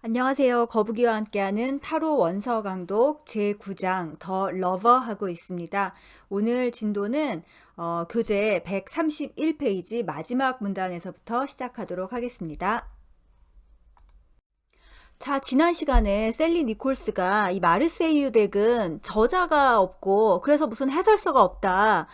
안녕하세요. 거북이와 함께하는 타로 원서 강독 제9장 더 러버 하고 있습니다. 오늘 진도는 교재 131페이지 마지막 문단에서부터 시작하도록 하겠습니다. 자, 지난 시간에 셀리 니콜스가 이 마르세유 덱은 저자가 없고 그래서 무슨 해설서가 없다.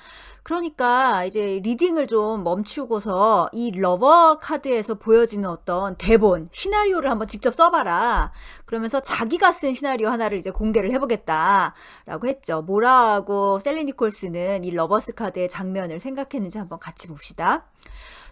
그러니까 이제 리딩을 좀 멈추고서 이 러버 카드에서 보여지는 어떤 대본, 시나리오를 한번 직접 써봐라. 그러면서 자기가 쓴 시나리오 하나를 이제 공개를 해보겠다라고 했죠. 뭐라고 셀리 니콜스는 이 러버스 카드의 장면을 생각했는지 한번 같이 봅시다.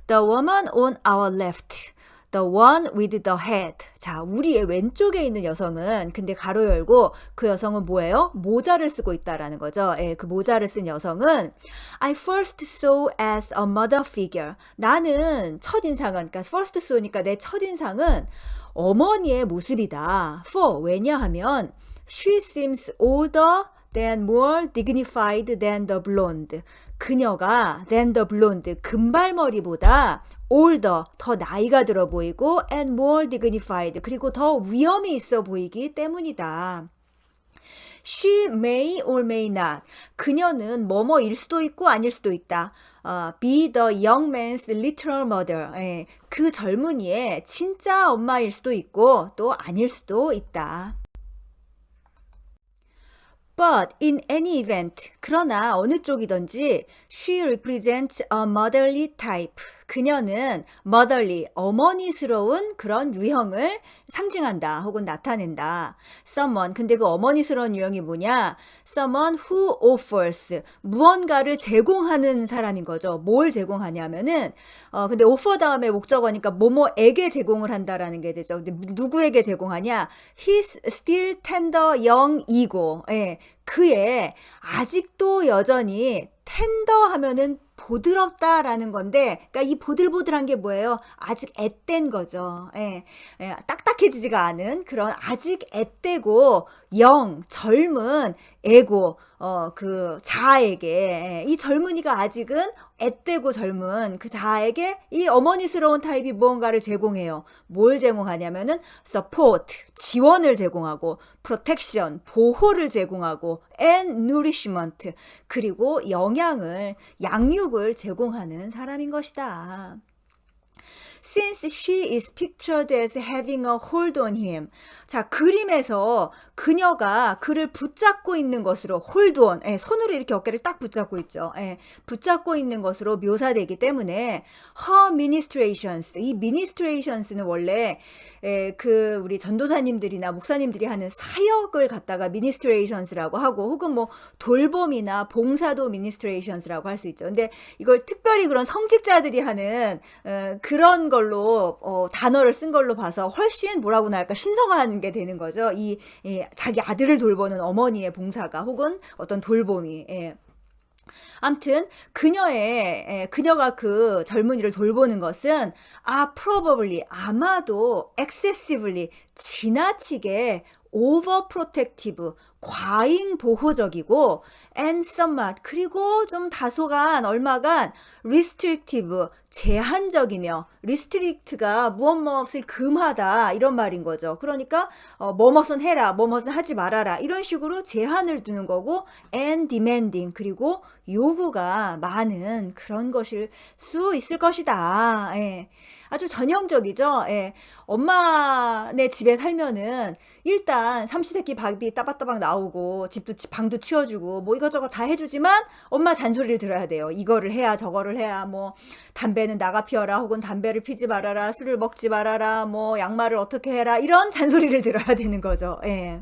The woman on our left. The one with the head. 자, 우리의 왼쪽에 있는 여성은 근데 가로 열고 그 여성은 뭐예요? 모자를 쓰고 있다라는 거죠. 예, 그 모자를 쓴 여성은 I first saw as a mother figure. 나는 첫인상은 그러니까 first saw니까 내 첫인상은 어머니의 모습이다. For 왜냐하면 she seems older than more dignified than the blonde. 그녀가 than the blonde 금발머리보다 older 더 나이가 들어 보이고 and more dignified 그리고 더 위엄이 있어 보이기 때문이다. She may or may not. 그녀는 뭐뭐일 수도 있고 아닐 수도 있다. Be the young man's literal mother. 예, 그 젊은이의 진짜 엄마일 수도 있고 또 아닐 수도 있다. But in any event, 그러나 어느 쪽이든지 she represents a motherly type. 그녀는 motherly, 어머니스러운 그런 유형을 상징한다 혹은 나타낸다. Someone, 근데 그 어머니스러운 유형이 뭐냐? Someone who offers, 무언가를 제공하는 사람인 거죠. 뭘 제공하냐면은 근데 offer 다음에 목적어니까 뭐뭐에게 제공을 한다라는 게 되죠. 근데 누구에게 제공하냐? He's still tender young ego. 예, 그의 아직도 여전히 텐더 하면은 보드럽다라는 건데, 그러니까 이 보들보들한 게 뭐예요? 아직 앳된 거죠. 예, 예, 딱딱해지지가 않은 그런 아직 앳되고 젊은 에고, 그 자아에게, 예, 이 젊은이가 아직은 앳되고 젊은 그 자아에게 이 어머니스러운 타입이 무언가를 제공해요. 뭘 제공하냐면은 support, 지원을 제공하고 protection, 보호를 제공하고 and nourishment, 그리고 양육을 제공하는 사람인 것이다. Since she is pictured as having a hold on him. 자, 그림에서 그녀가 그를 붙잡고 있는 것으로 hold on, 예, 손으로 이렇게 어깨를 딱 붙잡고 있죠. 예, 붙잡고 있는 것으로 묘사되기 때문에 her ministrations, 이 ministrations는 원래 그 우리 전도사님들이나 목사님들이 하는 사역을 갖다가 ministrations라고 하고 혹은 뭐 돌봄이나 봉사도 ministrations라고 할 수 있죠. 근데 이걸 특별히 그런 성직자들이 하는 그런 걸로 단어를 쓴 걸로 봐서 훨씬 뭐라고나 할까 신성한 게 되는 거죠. 자기 아들을 돌보는 어머니의 봉사가 혹은 어떤 돌봄이. 예. 암튼 그녀가 그 젊은이를 돌보는 것은 probably 아마도 excessively 지나치게 overprotective 과잉 보호적이고 and somewhat 그리고 좀 다소간 얼마간 restrictive 제한적이며 restrict가 무엇을 금하다 이런 말인 거죠. 그러니까 뭐뭇은 해라 뭐뭇은 하지 말아라 이런 식으로 제한을 두는 거고 and demanding 그리고 요구가 많은 그런 것일 수 있을 것이다. 예. 아주 전형적이죠. 예. 엄마네 집에 살면은 일단 삼시세끼 밥이 따박따박 나오고 방도 치워주고 뭐 이것저것 다 해주지만 엄마 잔소리를 들어야 돼요. 이거를 해야 저거를 해야 뭐 담배는 나가 피워라 혹은 담배를 피지 말아라 술을 먹지 말아라 뭐 양말을 어떻게 해라 이런 잔소리를 들어야 되는 거죠. 예.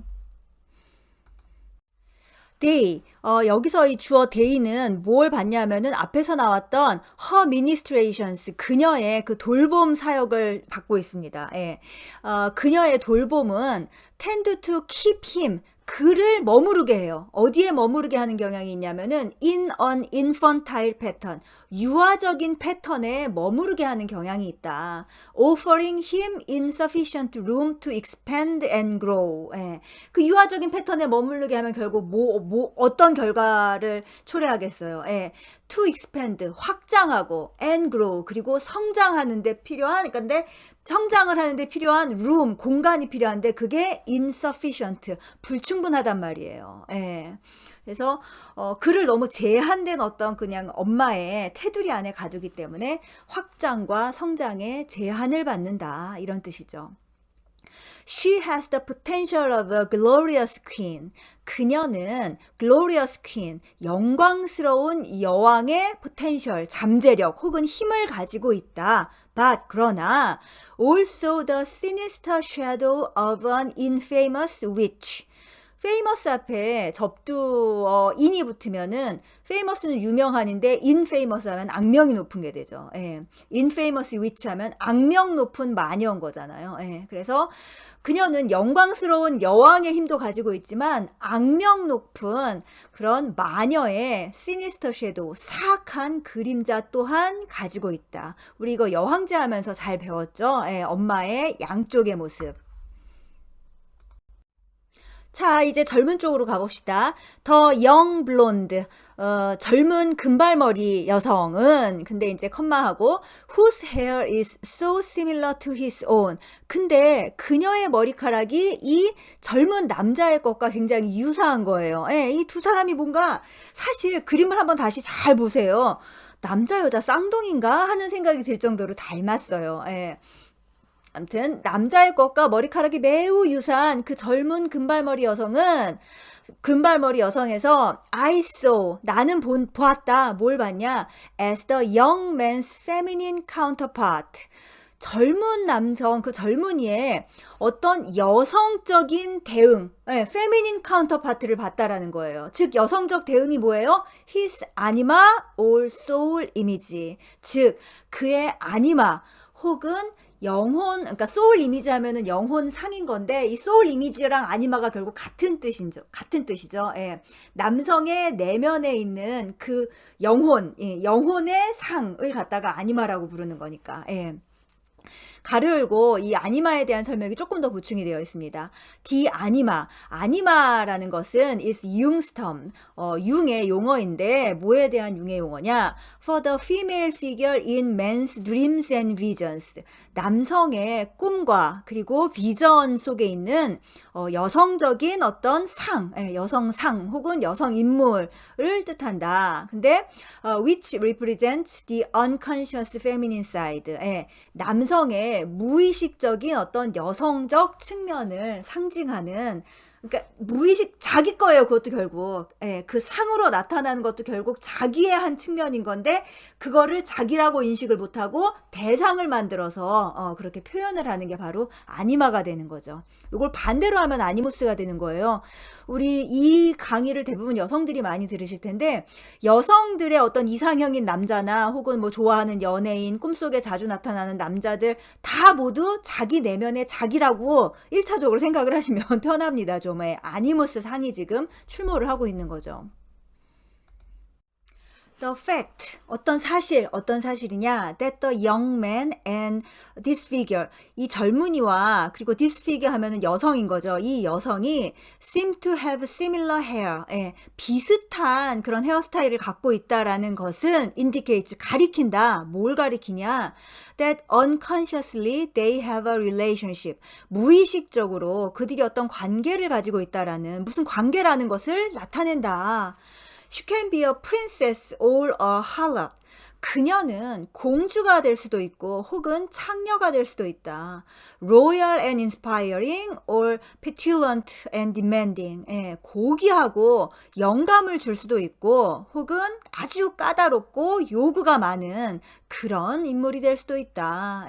day, 여기서 이 주어 day는 뭘 받냐면은 앞에서 나왔던 her ministrations, 그녀의 그 돌봄 사역을 받고 있습니다. 예. 그녀의 돌봄은 tend to keep him, 그를 머무르게 해요. 어디에 머무르게 하는 경향이 있냐면은 in an infantile pattern, 유아적인 패턴에 머무르게 하는 경향이 있다. offering him insufficient room to expand and grow. 예. 그 유아적인 패턴에 머무르게 하면 결국 어떤 결과를 초래하겠어요. 예. to expand, 확장하고 and grow, 그리고 성장하는 데 필요한, 근데 성장을 하는데 필요한 room, 공간이 필요한데 그게 insufficient, 불충분하단 말이에요. 예. 그래서 그를 너무 제한된 어떤 그냥 엄마의 테두리 안에 가두기 때문에 확장과 성장에 제한을 받는다, 이런 뜻이죠. She has the potential of a glorious queen. 그녀는 glorious queen, 영광스러운 여왕의 potential, 잠재력 혹은 힘을 가지고 있다. But 그러나 also the sinister shadow of an infamous witch. famous 앞에 접두 in이 붙으면은 famous는 유명한인데 infamous 하면 악명이 높은 게 되죠. 예. infamous witch 하면 악명 높은 마녀인 거잖아요. 예. 그래서 그녀는 영광스러운 여왕의 힘도 가지고 있지만 악명 높은 그런 마녀의 sinister shadow, 사악한 그림자 또한 가지고 있다. 우리 이거 여황제 하면서 잘 배웠죠? 예. 엄마의 양쪽의 모습. 자, 이제 젊은 쪽으로 가봅시다. 더 young blonde, 젊은 금발머리 여성은, 근데 이제 컴마하고 whose hair is so similar to his own. 근데 그녀의 머리카락이 이 젊은 남자의 것과 굉장히 유사한 거예요. 예, 이 두 사람이 뭔가 사실 그림을 한번 다시 잘 보세요. 남자 여자 쌍둥이인가 하는 생각이 들 정도로 닮았어요. 예. 아무튼 남자의 것과 머리카락이 매우 유사한 그 젊은 금발머리 여성에서 I saw, 나는 보았다. 뭘 봤냐? As the young man's feminine counterpart. 젊은 남성, 그 젊은이의 어떤 여성적인 대응, feminine counterpart를 봤다라는 거예요. 즉 여성적 대응이 뭐예요? His anima or soul image. 즉 그의 아니마 혹은 영혼, 그러니까 소울 이미지 하면은 영혼 상인 건데 이 소울 이미지랑 아니마가 결국 같은 뜻이죠. 예. 남성의 내면에 있는 그 영혼, 예, 영혼의 상을 갖다가 아니마라고 부르는 거니까. 예. 가로 열고 이 아니마에 대한 설명이 조금 더 보충이 되어 있습니다. 디 아니마, 아니마라는 것은 is Jung's term, 융의 용어인데 뭐에 대한 융의 용어냐? For the female figure in men's dreams and visions. 남성의 꿈과 그리고 비전 속에 있는 여성적인 어떤 상, 여성상 혹은 여성 인물을 뜻한다. 근데 which represents the unconscious feminine side. 남성의 무의식적인 어떤 여성적 측면을 상징하는, 그러니까 무의식 자기 거예요. 그것도 결국 그 상으로 나타나는 것도 결국 자기의 한 측면인 건데 그거를 자기라고 인식을 못하고 대상을 만들어서 그렇게 표현을 하는 게 바로 아니마가 되는 거죠. 이걸 반대로 하면 아니무스가 되는 거예요. 우리 이 강의를 대부분 여성들이 많이 들으실 텐데 여성들의 어떤 이상형인 남자나 혹은 뭐 좋아하는 연예인, 꿈속에 자주 나타나는 남자들 다 모두 자기 내면의 자기라고 1차적으로 생각을 하시면 편합니다. 좀 아니무스 상이 지금 출몰을 하고 있는 거죠. The fact, 어떤 사실이냐? That the young man and this figure, 이 젊은이와 그리고 this figure 하면은 여성인 거죠. 이 여성이 seem to have similar hair, 비슷한 그런 헤어스타일을 갖고 있다라는 것은 indicates, 가리킨다. 뭘 가리키냐? That unconsciously they have a relationship, 무의식적으로 그들이 어떤 관계를 가지고 있다라는, 무슨 관계라는 것을 나타낸다. She can be a princess or a harlot. 그녀는 공주가 될 수도 있고 혹은 창녀가 될 수도 있다. Royal and inspiring or petulant and demanding. 고귀하고 영감을 줄 수도 있고 혹은 아주 까다롭고 요구가 많은 그런 인물이 될 수도 있다.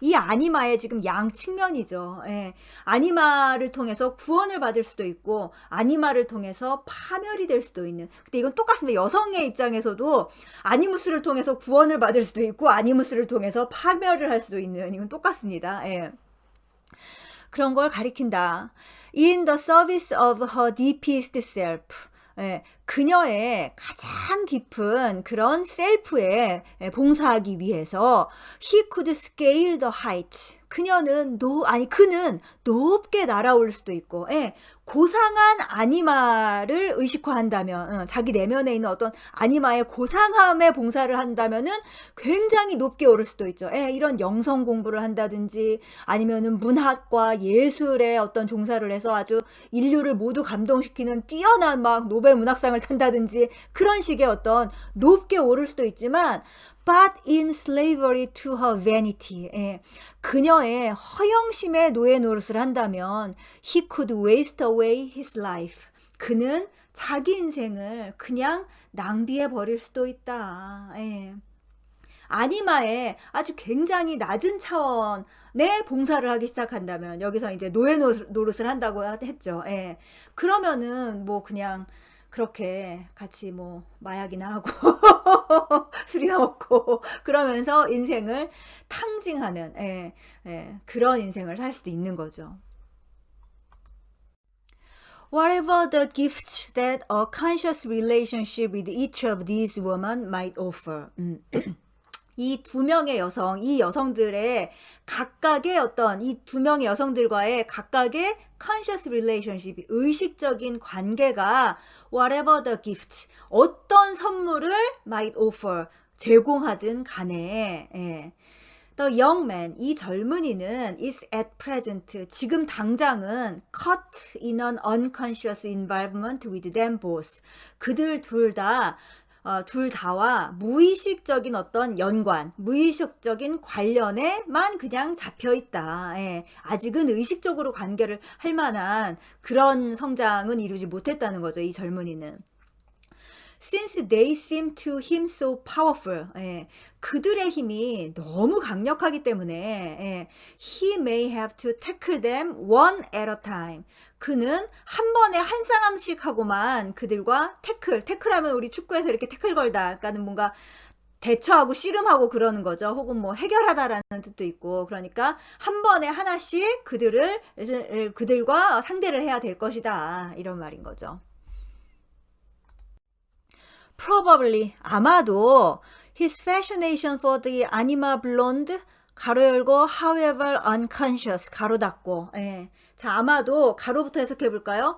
이 아니마의 지금 양 측면이죠. 아니마를 통해서 구원을 받을 수도 있고 아니마를 통해서 파멸이 될 수도 있는. 근데 이건 똑같습니다. 여성의 입장에서도 아니무스를 통해서 구원을 받을 수도 있고 아니무스를 통해서 파멸을 할 수도 있는, 이건 똑같습니다. 그런 걸 가리킨다. In the service of her deepest self. 그녀의 가장 깊은 그런 셀프에 봉사하기 위해서 he could scale the height. 그는 높게 날아올 수도 있고, 예, 고상한 아니마를 의식화한다면, 자기 내면에 있는 어떤 아니마의 고상함에 봉사를 한다면은 굉장히 높게 오를 수도 있죠. 예, 이런 영성 공부를 한다든지 아니면은 문학과 예술의 어떤 종사를 해서 아주 인류를 모두 감동시키는 뛰어난 막 노벨 문학상을 탄다든지 그런 식의 어떤 높게 오를 수도 있지만 but in slavery to her vanity. 예, 그녀의 허영심에 노예 노릇을 한다면 he could waste away his life. 그는 자기 인생을 그냥 낭비해 버릴 수도 있다. 예. 아니마에 아주 굉장히 낮은 차원의 봉사를 하기 시작한다면 여기서 이제 노예 노릇을 한다고 했죠. 예. 그러면은 뭐 그냥 그렇게 같이 뭐 마약이나 하고 술이나 먹고 그러면서 인생을 탕징하는 그런 인생을 살 수도 있는 거죠. Whatever the gifts that a conscious relationship with each of these women might offer. 이 두 명의 여성, 이 여성들의 각각의 어떤 이 두 명의 여성들과의 각각의 conscious relationship, 의식적인 관계가 whatever the gift, 어떤 선물을 might offer, 제공하든 간에 The young man, 이 젊은이는 is at present, 지금 당장은 caught in an unconscious involvement with them both. 그들 둘 다와 무의식적인 어떤 연관, 무의식적인 관련에만 그냥 잡혀 있다. 예, 아직은 의식적으로 관계를 할 만한 그런 성장은 이루지 못했다는 거죠, 이 젊은이는. Since they seem to him so powerful. 예, 그들의 힘이 너무 강력하기 때문에 he may have to tackle them one at a time. 그는 한 번에 한 사람씩 하고만 그들과 태클하면 우리 축구에서 이렇게 태클 걸다. 그러니까는 뭔가 대처하고 씨름하고 그러는 거죠. 혹은 뭐 해결하다라는 뜻도 있고. 그러니까 한 번에 하나씩 그들과 상대를 해야 될 것이다. 이런 말인 거죠. Probably, 아마도 his fascination for the anima blonde 가로 열고 however unconscious 가로 닫고 자 아마도 가로부터 해석해 볼까요?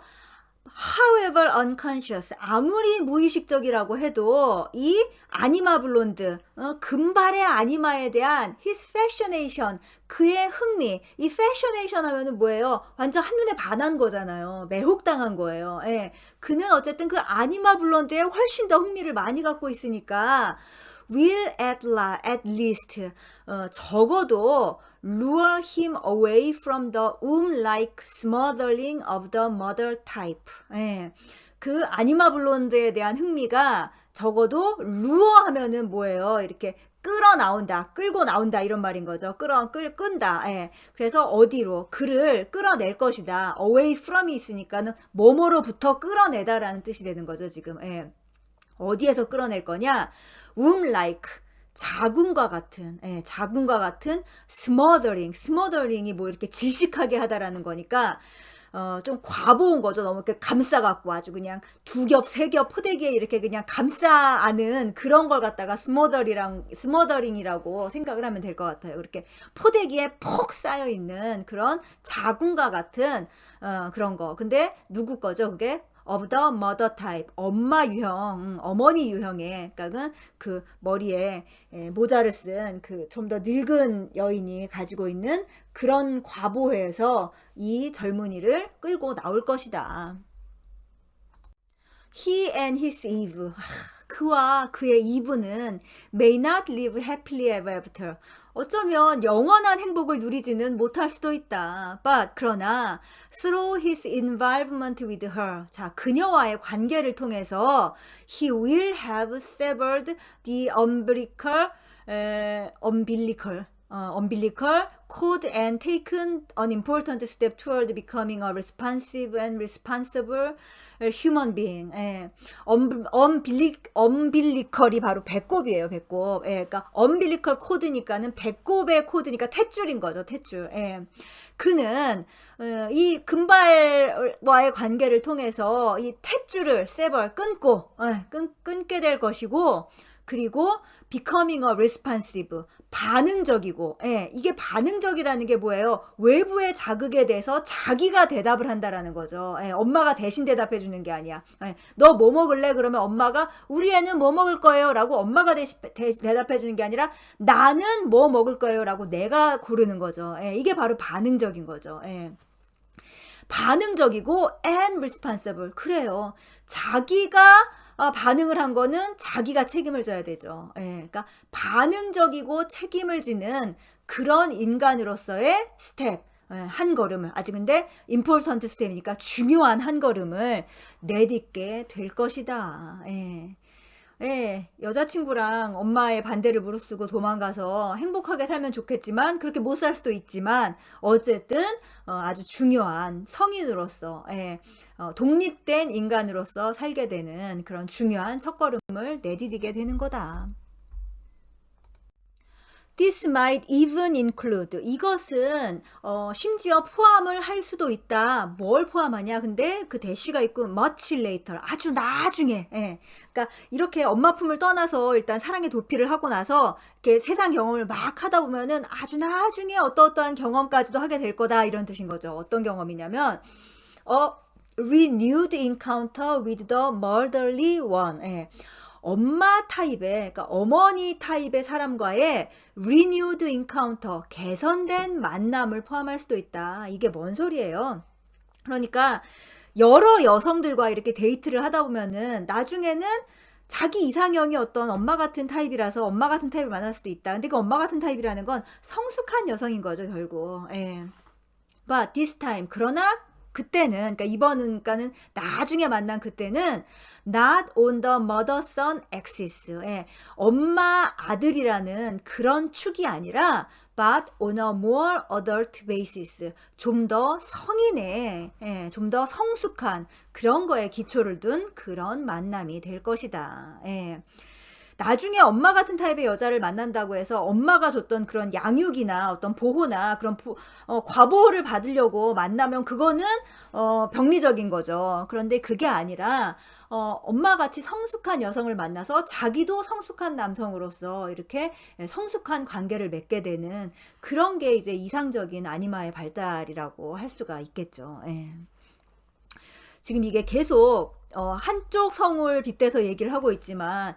However unconscious, 아무리 무의식적이라고 해도 이 아니마 블론드, 금발의 아니마에 대한 his fascination, 그의 흥미, 이 fascination 하면은 뭐예요? 완전 한눈에 반한 거잖아요. 매혹당한 거예요. 예. 그는 어쨌든 그 아니마 블론드에 훨씬 더 흥미를 많이 갖고 있으니까 will at least, 적어도 lure him away from the womb-like smothering of the mother type. 예. 그 아니마 블론드에 대한 흥미가 적어도 lure 하면은 뭐예요? 이렇게 끌고 나온다 이런 말인 거죠. 끈다. 예. 그래서 어디로 그를 끌어낼 것이다. away from이 있으니까는 뭐뭐로부터 끌어내다라는 뜻이 되는 거죠, 지금. 예. 어디에서 끌어낼 거냐? womb-like, 자궁과 같은 smothering이 뭐 이렇게 질식하게 하다라는 거니까 좀 과보온 거죠. 너무 이렇게 감싸갖고 아주 그냥 두 겹, 세 겹 포대기에 이렇게 그냥 감싸 안은 그런 걸 갖다가 스모더링이라고 생각을 하면 될 것 같아요. 이렇게 포대기에 폭 쌓여 있는 그런 자궁과 같은 그런 거. 근데 누구 거죠? 그게 of the mother type, 엄마 유형, 어머니 유형의, 그러니까 그 머리에 모자를 쓴 그 좀 더 늙은 여인이 가지고 있는 그런 과보에서 이 젊은이를 끌고 나올 것이다. He and his Eve, 그와 그의 이브는 may not live happily ever after. 어쩌면 영원한 행복을 누리지는 못할 수도 있다. But 그러나 through his involvement with her, 자 그녀와의 관계를 통해서 he will have severed the umbilical cord and taken an important step toward becoming a responsive and responsible human being. 엄빌리컬이 바로 배꼽이에요, 배꼽. 그러니까 엄빌리컬 코드니까는 배꼽의 코드니까 탯줄인 거죠, 탯줄. 그는 이 금발과의 관계를 통해서 이 탯줄을 끊게 될 것이고, 그리고 becoming a responsive, 반응적이고, 예, 이게 반응적이라는 게 뭐예요? 외부의 자극에 대해서 자기가 대답을 한다라는 거죠. 예, 엄마가 대신 대답해 주는 게 아니야. 예, 너 뭐 먹을래? 그러면 엄마가 우리 애는 뭐 먹을 거예요? 라고 엄마가 대답해 주는 게 아니라 나는 뭐 먹을 거예요? 라고 내가 고르는 거죠. 예, 이게 바로 반응적인 거죠. 예. 반응적이고 and responsible. 그래요. 자기가 반응을 한 거는 자기가 책임을 져야 되죠. 예, 그러니까 반응적이고 책임을 지는 그런 인간으로서의 스텝. 예, 한 걸음을, 아직 근데 important 스텝이니까 중요한 한 걸음을 내딛게 될 것이다. 예. 예, 여자친구랑 엄마의 반대를 무릅쓰고 도망가서 행복하게 살면 좋겠지만 그렇게 못 살 수도 있지만 어쨌든 아주 중요한 성인으로서, 예, 독립된 인간으로서 살게 되는 그런 중요한 첫걸음을 내디디게 되는 거다. This might even include. 이것은 심지어 포함을 할 수도 있다. 뭘 포함하냐? 근데 그 대시가 있고 much later. 아주 나중에. 예. 그러니까 이렇게 엄마 품을 떠나서 일단 사랑의 도피를 하고 나서 이렇게 세상 경험을 막 하다 보면은 아주 나중에 어떠한 경험까지도 하게 될 거다. 이런 뜻인 거죠. 어떤 경험이냐면 renewed encounter with the motherly one. 예. 엄마 타입의, 그러니까 어머니 타입의 사람과의 renewed encounter, 개선된 만남을 포함할 수도 있다. 이게 뭔 소리예요? 그러니까 여러 여성들과 이렇게 데이트를 하다 보면은 나중에는 자기 이상형이 어떤 엄마 같은 타입이라서 엄마 같은 타입을 만날 수도 있다. 근데 그 엄마 같은 타입이라는 건 성숙한 여성인 거죠, 결국. 예. But this time, 그러나 그때는, 그러니까 이번은, 그러니까는 나중에 만난 그때는 not on the mother-son axis. 예, 엄마 아들이라는 그런 축이 아니라 but on a more adult basis. 좀 더 성인의, 예, 좀 더 성숙한 그런 거에 기초를 둔 그런 만남이 될 것이다. 예. 나중에 엄마 같은 타입의 여자를 만난다고 해서 엄마가 줬던 그런 양육이나 어떤 보호나 그런 과보호를 받으려고 만나면 그거는 병리적인 거죠. 그런데 그게 아니라 엄마같이 성숙한 여성을 만나서 자기도 성숙한 남성으로서 이렇게 성숙한 관계를 맺게 되는 그런 게 이제 이상적인 아니마의 발달이라고 할 수가 있겠죠. 예. 지금 이게 계속 한쪽 성을 빗대서 얘기를 하고 있지만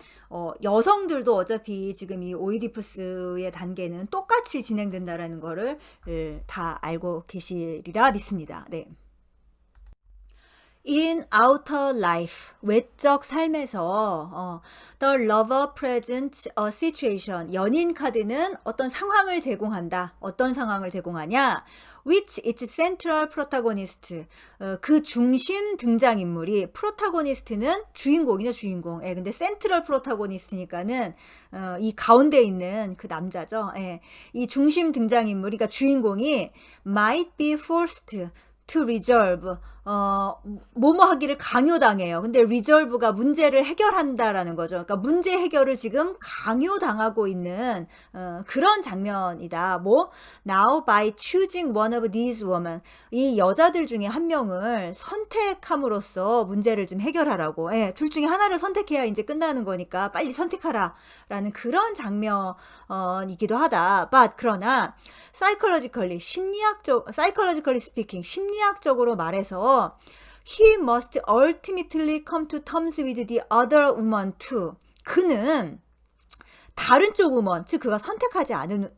여성들도 어차피 지금 이 오이디푸스의 단계는 똑같이 진행된다라는 거를 다 알고 계시리라 믿습니다. 네. In outer life, 외적 삶에서 the lover presents a situation, 연인 카드는 어떤 상황을 제공한다. 어떤 상황을 제공하냐? Which its central protagonist, 그 중심 등장인물이, 프로타고니스트는 주인공이죠, 주인공. 예, 근데 센트럴 프로타고니스트니까는 이 가운데 있는 그 남자죠. 예, 이 중심 등장인물이, 그러니까 주인공이 might be forced to resolve, 뭐뭐 하기를 강요당해요. 근데 resolve가 문제를 해결한다라는 거죠. 그러니까 문제 해결을 지금 강요당하고 있는 그런 장면이다. 뭐 now by choosing one of these women, 이 여자들 중에 한 명을 선택함으로써 문제를 좀 해결하라고. 예, 둘 중에 하나를 선택해야 이제 끝나는 거니까 빨리 선택하라라는 그런 장면이기도 하다. But 그러나 psychologically speaking, 심리학적으로 말해서 he must ultimately come to terms with the other woman too. 그는 다른 쪽 우먼, 즉 그가 선택하지 않은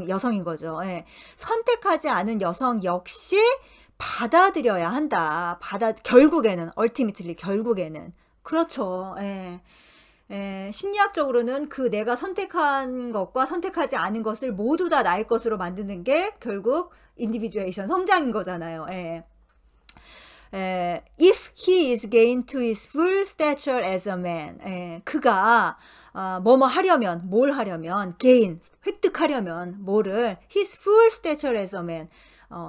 여성인 거죠. 예. 선택하지 않은 여성 역시 받아들여야 한다. 결국에는 ultimately, 결국에는 그렇죠. 예. 심리학적으로는 그 내가 선택한 것과 선택하지 않은 것을 모두 다 나의 것으로 만드는 게 결국 인디비주에이션, 성장인 거잖아요. 예. If he is gained to his full stature as a man, 그가 뭐뭐 하려면, 뭘 하려면, gain, 획득하려면 뭐를, his full stature as a man,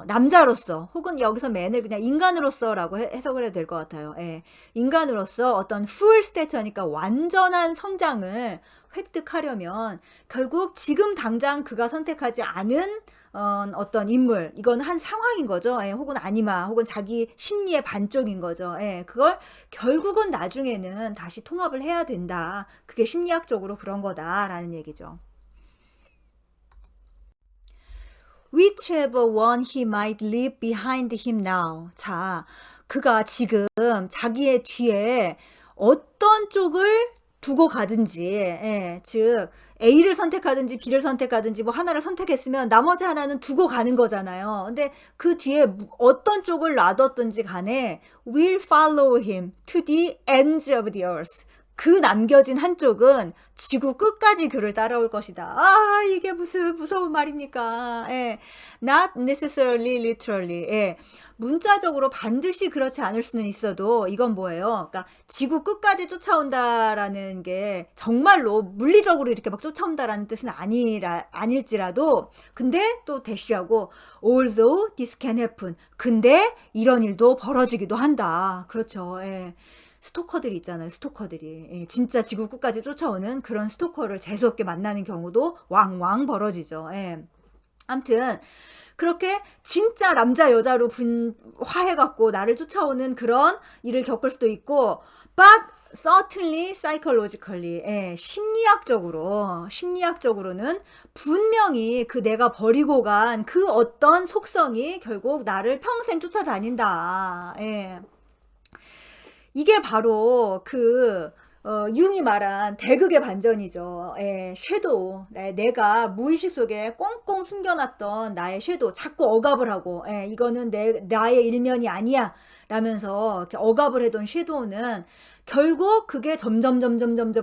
남자로서, 혹은 여기서 man을 그냥 인간으로서라고 해석을 해도 될 것 같아요. 예. 인간으로서 어떤 full stature니까 완전한 성장을 획득하려면 결국 지금 당장 그가 선택하지 않은 어떤 인물, 이건 한 상황인 거죠. 예, 혹은 아니마, 혹은 자기 심리의 반쪽인 거죠. 예, 그걸 결국은 나중에는 다시 통합을 해야 된다. 그게 심리학적으로 그런 거다라는 얘기죠. Whichever one he might leave behind him now. 자, 그가 지금 자기의 뒤에 어떤 쪽을 두고 가든지, 예, 즉 A를 선택하든지 B를 선택하든지 뭐 하나를 선택했으면 나머지 하나는 두고 가는 거잖아요. 근데 그 뒤에 어떤 쪽을 놔뒀든지 간에 will follow him to the ends of the earth. 그 남겨진 한쪽은 지구 끝까지 그를 따라올 것이다. 아, 이게 무슨 무서운 말입니까? 예. Not necessarily literally. 예. 문자적으로 반드시 그렇지 않을 수는 있어도 이건 뭐예요? 그러니까 지구 끝까지 쫓아온다라는 게 정말로 물리적으로 이렇게 막 쫓아온다라는 뜻은 아닐지라도 근데 또 대쉬하고 although this can happen. 근데 이런 일도 벌어지기도 한다. 그렇죠. 예. 스토커들이 있잖아요. 스토커들이. 예, 진짜 지구 끝까지 쫓아오는 그런 스토커를 재수없게 만나는 경우도 왕왕 벌어지죠. 예. 아무튼 그렇게 진짜 남자 여자로 분화해갖고 나를 쫓아오는 그런 일을 겪을 수도 있고 but certainly psychologically 예, 심리학적으로는 분명히 그 내가 버리고 간 그 어떤 속성이 결국 나를 평생 쫓아다닌다. 예. 이게 바로 융이 말한 대극의 반전이죠. 예, 섀도우. 내가 무의식 속에 꽁꽁 숨겨놨던 나의 섀도우. 자꾸 억압을 하고, 예, 이거는 나의 일면이 아니야. 라면서 이렇게 억압을 해둔 섀도우는 결국 그게 점점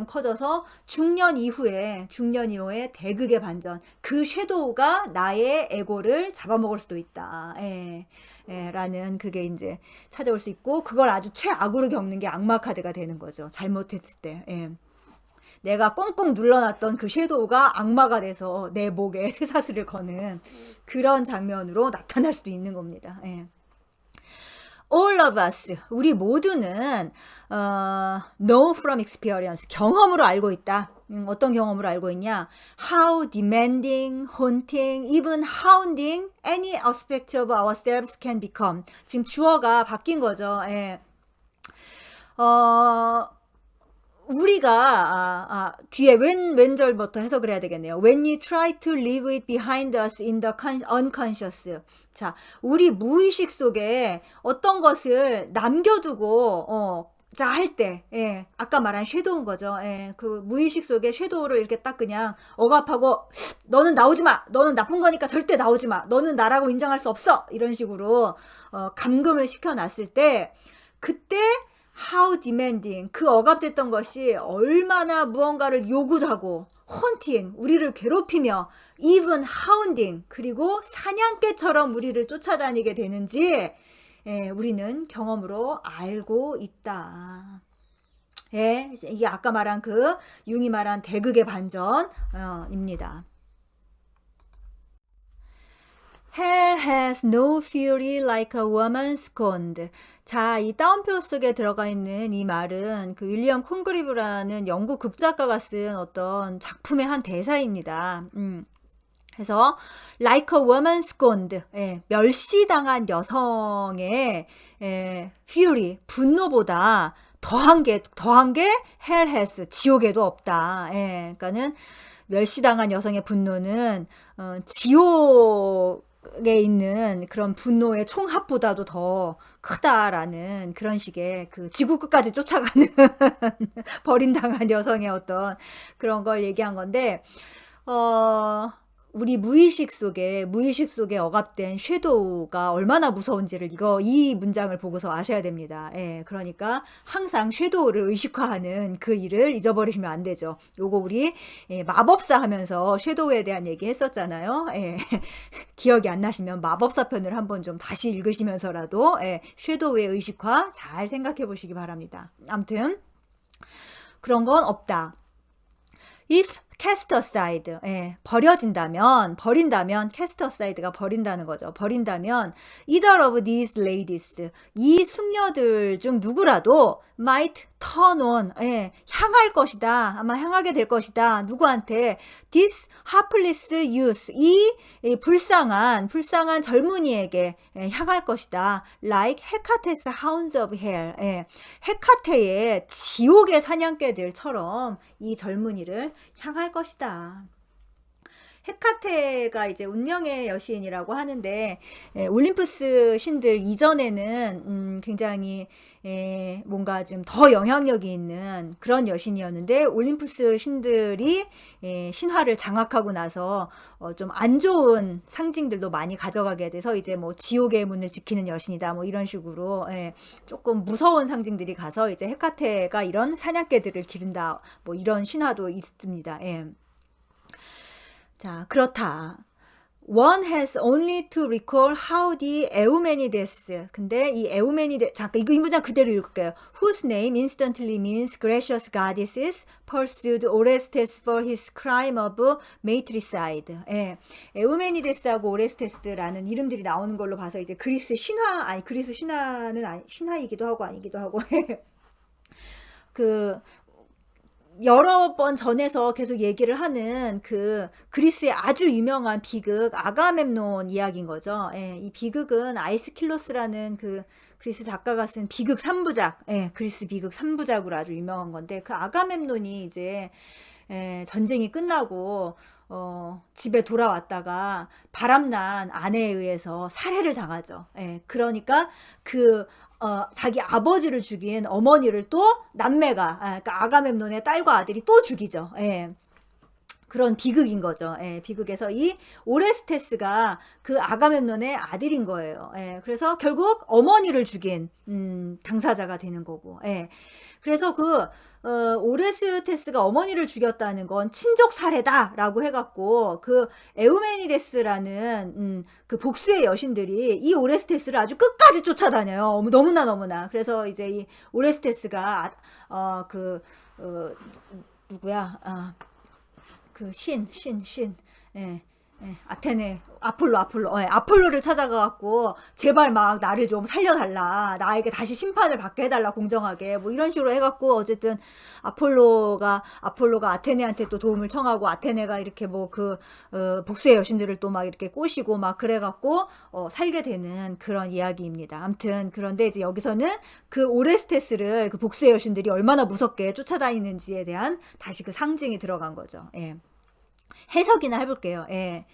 커져서 중년 이후에 대극의 반전. 그 섀도우가 나의 에고를 잡아먹을 수도 있다. 예. 예, 라는 그게 이제 찾아올 수 있고 그걸 아주 최악으로 겪는 게 악마 카드가 되는 거죠. 잘못했을 때. 예. 내가 꽁꽁 눌러놨던 그 섀도우가 악마가 돼서 내 목에 쇠사슬을 거는 그런 장면으로 나타날 수도 있는 겁니다. 예. All of us, 우리 모두는 know from experience, 경험으로 알고 있다. 어떤 경험으로 알고 있냐? How demanding, haunting, even hounding any aspect of ourselves can become. 지금 주어가 바뀐 거죠. 예. 우리가 뒤에 왼절부터 해석을 해야 되겠네요. When you try to leave it behind us in the unconscious. 자, 우리 무의식 속에 어떤 것을 남겨두고 자, 할 때, 예, 아까 말한 섀도우인 거죠. 예, 그 무의식 속에 섀도우를 이렇게 딱 그냥 억압하고, 너는 나오지 마! 너는 나쁜 거니까 절대 나오지 마! 너는 나라고 인정할 수 없어! 이런 식으로, 감금을 시켜놨을 때, 그때, how demanding, 그 억압됐던 것이 얼마나 무언가를 요구하고, haunting, 우리를 괴롭히며, even hounding, 그리고 사냥개처럼 우리를 쫓아다니게 되는지, 예, 우리는 경험으로 알고 있다. 예, 이게 아까 말한 융이 말한 대극의 반전입니다. Hell has no fury like a woman scorned. 자, 이 따옴표 속에 들어가 있는 이 말은 그 윌리엄 콘그리브라는 영국 극작가가 쓴 어떤 작품의 한 대사입니다. 그래서 like a woman scorned, 예, 멸시당한 여성의 fury, 분노보다 더한 게 hell has, 지옥에도 없다. 예, 그러니까는 멸시당한 여성의 분노는 지옥에 있는 그런 분노의 총합보다도 더 크다라는 그런 식의 그 지구 끝까지 쫓아가는 버림당한 여성의 어떤 그런 걸 얘기한 건데 우리 무의식 속에 억압된 섀도우가 얼마나 무서운지를 이 문장을 보고서 아셔야 됩니다. 예, 그러니까 항상 섀도우를 의식화하는 그 일을 잊어버리시면 안 되죠. 요거 우리 마법사 하면서 섀도우에 대한 얘기 했었잖아요. 예, 기억이 안 나시면 마법사 편을 한번 좀 다시 읽으시면서라도 섀도우의 의식화 잘 생각해 보시기 바랍니다. 아무튼 그런 건 없다. If cast aside, 버린다면 cast aside가 버린다는 거죠. 버린다면 either of these ladies, 이 숙녀들 중 누구라도 might turn on, 예, 향할 것이다. 아마 향하게 될 것이다. 누구한테? this hapless youth, 이 불쌍한 젊은이에게 향할 것이다. like 헤카테스 hounds of hell, 예, 헤카테의 지옥의 사냥개들처럼 이 젊은이를 향할 것이다. 헤카테가 이제 운명의 여신이라고 하는데, 올림푸스 신들 이전에는 굉장히 뭔가 좀 더 영향력이 있는 그런 여신이었는데, 올림푸스 신들이 신화를 장악하고 나서 좀 안 좋은 상징들도 많이 가져가게 돼서 이제 뭐 지옥의 문을 지키는 여신이다 뭐 이런 식으로 조금 무서운 상징들이 가서 이제 헤카테가 이런 사냥개들을 기른다 뭐 이런 신화도 있습니다. 예. 자, 그렇다. One has only to recall how the Eumenides. 근데 이 에우메니데스, 잠깐 이거 이 문장 그대로 읽을게요. Whose name instantly means gracious goddesses pursued Orestes for his crime of matricide. 예, 에우메니데스하고 오레스테스라는 이름들이 나오는 걸로 봐서 이제 그리스 신화, 아니 그리스 신화는 신화이기도 하고 아니기도 하고 그 여러 번 전에서 계속 얘기를 하는 그 그리스의 아주 유명한 비극 아가멤논 이야기인 거죠. 예, 이 비극은 아이스킬로스라는 그 그리스 작가가 쓴 비극 3부작, 예, 그리스 비극 3부작으로 아주 유명한 건데, 그 아가멤논이 이제 전쟁이 끝나고 집에 돌아왔다가 바람난 아내에 의해서 살해를 당하죠. 예, 그러니까 자기 아버지를 죽인 어머니를 또 남매가, 그러니까 아가멤논의 딸과 아들이 또 죽이죠. 예. 그런 비극인 거죠. 예, 비극에서 이 오레스테스가 그 아가멤논의 아들인 거예요. 예, 그래서 결국 어머니를 죽인 당사자가 되는 거고. 예, 그래서 오레스테스가 어머니를 죽였다는 건 친족 살해다라고 해갖고 그 에우메니데스라는 그 복수의 여신들이 이 오레스테스를 아주 끝까지 쫓아다녀요. 너무나. 그래서 이제 이 오레스테스가 누구야? 그 예, 아테네, 아폴로를 찾아가갖고, 제발 막 나를 좀 살려달라. 나에게 다시 심판을 받게 해달라, 공정하게. 뭐 이런 식으로 해갖고, 어쨌든, 아폴로가 아테네한테 또 도움을 청하고, 아테네가 이렇게 복수의 여신들을 또 막 이렇게 꼬시고, 막 그래갖고, 살게 되는 그런 이야기입니다. 암튼, 그런데 이제 여기서는 그 오레스테스를 그 복수의 여신들이 얼마나 무섭게 쫓아다니는지에 대한 다시 그 상징이 들어간 거죠. 예. 해석이나 해볼게요. 예.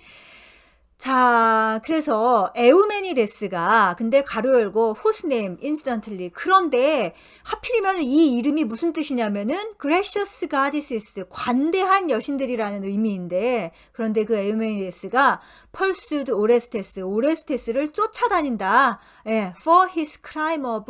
자, 그래서 에우메니데스가 근데 가로 열고 whose name instantly, 그런데 하필이면 이 이름이 무슨 뜻이냐면은 gracious goddesses, 관대한 여신들이라는 의미인데, 그런데 그 에우메니데스가 pursued 오레스테스를 쫓아다닌다. 예, for his crime of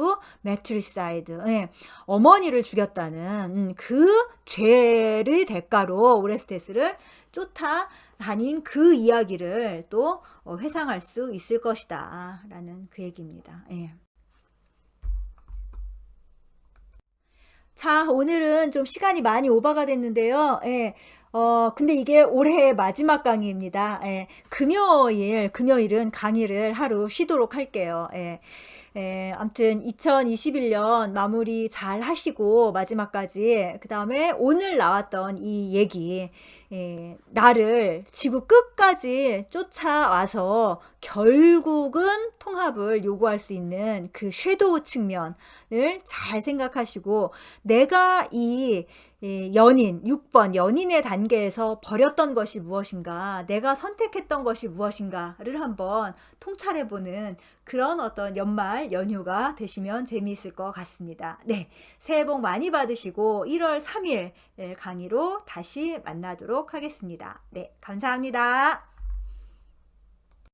matricide. 예, 어머니를 죽였다는 그 죄의 대가로 오레스테스를 쫓아다닌 그 이야기를 또 회상할 수 있을 것이다 라는 그 얘기입니다. 예. 자, 오늘은 좀 시간이 많이 오버가 됐는데요. 예. 근데 이게 올해 마지막 강의입니다. 예. 금요일은 강의를 하루 쉬도록 할게요. 예. 아무튼 2021년 마무리 잘 하시고 마지막까지, 그 다음에 오늘 나왔던 이 얘기, 나를 지구 끝까지 쫓아와서 결국은 통합을 요구할 수 있는 그 섀도우 측면을 잘 생각하시고, 내가 이 6번 연인의 단계에서 버렸던 것이 무엇인가, 내가 선택했던 것이 무엇인가를 한번 통찰해보는 그런 어떤 연말 연휴가 되시면 재미있을 것 같습니다. 네, 새해 복 많이 받으시고 1월 3일 강의로 다시 만나도록 하겠습니다. 네, 감사합니다.